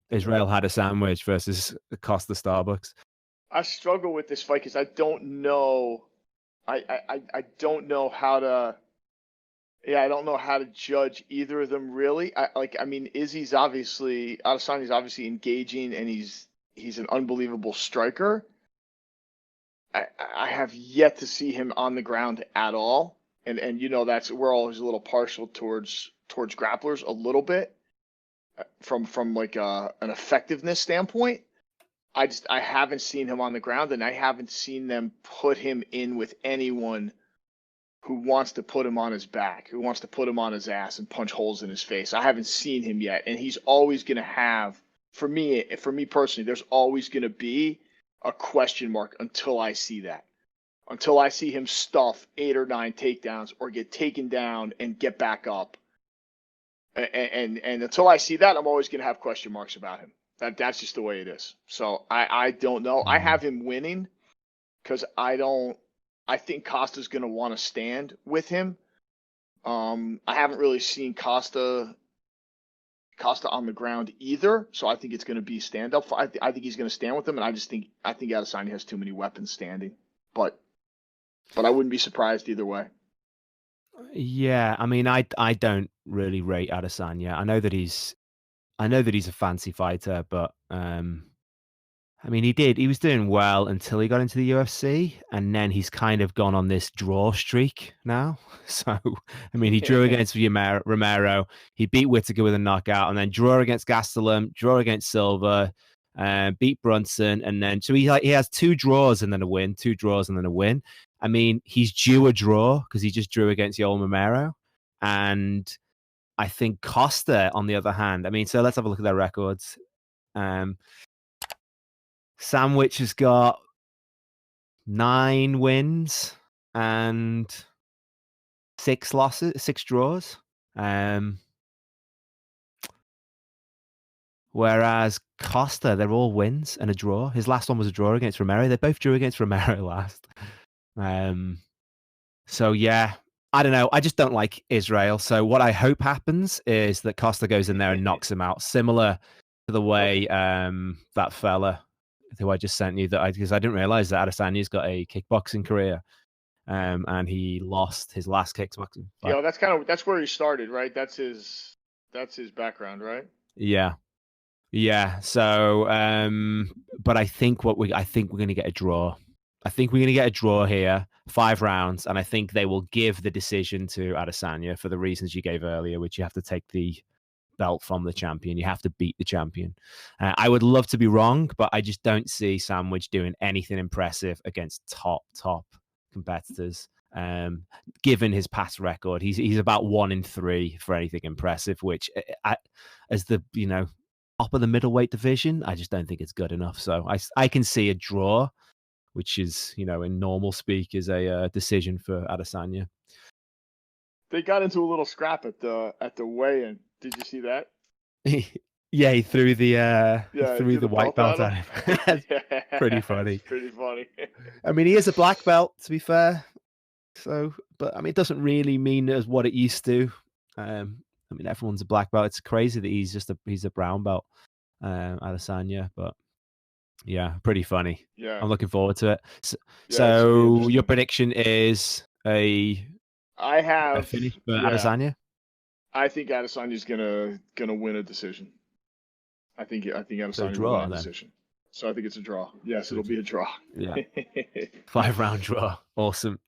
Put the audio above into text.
Israel had a sandwich versus Costa Starbucks. I struggle with this fight because I don't know. I don't know how to. Yeah, I don't know how to judge either of them really. I mean, Adesanya's obviously engaging, and he's an unbelievable striker. I have yet to see him on the ground at all, and that's we're always a little partial towards grapplers a little bit from like an effectiveness standpoint. I haven't seen him on the ground, and I haven't seen them put him in with anyone who wants to put him on his back, who wants to put him on his ass and punch holes in his face. I haven't seen him yet, and he's always going to have, for me personally, there's always going to be a question mark until I see that. Until I see him stuff 8 or 9 takedowns or get taken down and get back up. And until I see that, I'm always going to have question marks about him. That's just the way it is. So I don't know. I have him winning because I think Costa's going to want to stand with him. I haven't really seen Costa on the ground either, so I think it's going to be stand up. I think he's going to stand with him, and I think Adesanya has too many weapons standing. But I wouldn't be surprised either way. Yeah, I mean, I don't really rate Adesanya. I know that he's a fancy fighter, but I mean, he was doing well until he got into the UFC, and then he's kind of gone on this draw streak now. So, I mean, he drew against Romero, he beat Whittaker with a knockout, and then draw against Gastelum, draw against Silva, beat Brunson, and then so he has 2 draws and then a win, 2 draws and then a win. I mean, he's due a draw because he just drew against Yoel Romero, and I think Costa, on the other hand, I mean, so let's have a look at their records. Sandwich has got 9 wins and 6 draws. Whereas Costa, they're all wins and a draw. His last one was a draw against Romero. They both drew against Romero last. So yeah, I don't know. I just don't like Israel. So what I hope happens is that Costa goes in there and knocks him out, similar to the way that fella who I just sent you, because I didn't realize that Adesanya's got a kickboxing career, and he lost his last kickboxing fight. Yeah, that's where he started, right? That's his background, right? Yeah. So, but I think we're going to get a draw. I think we're going to get a draw here, 5 rounds, and I think they will give the decision to Adesanya for the reasons you gave earlier, which you have to take the belt from the champion. You have to beat the champion. I would love to be wrong, but I just don't see Sandwich doing anything impressive against top competitors. Given his past record, he's about 1-3 for anything impressive, which as the top of the middleweight division, I just don't think it's good enough. So I can see a draw, which is, in normal speak, is a decision for Adesanya. They got into a little scrap at the weigh-in. Did you see that? Yeah, he threw the white belt at him. Pretty funny. It's pretty funny. I mean, he is a black belt, to be fair. So, but I mean, it doesn't really mean as what it used to. I mean, everyone's a black belt. It's crazy that he's a brown belt, Adesanya. But yeah, pretty funny. Yeah, I'm looking forward to it. So your prediction is I have a finish for Adesanya. I think Adesanya's gonna win a decision. I think Adesanya will win a decision. So I think it's a draw. Yes, it'll be a draw. Yeah. 5-round draw. Awesome.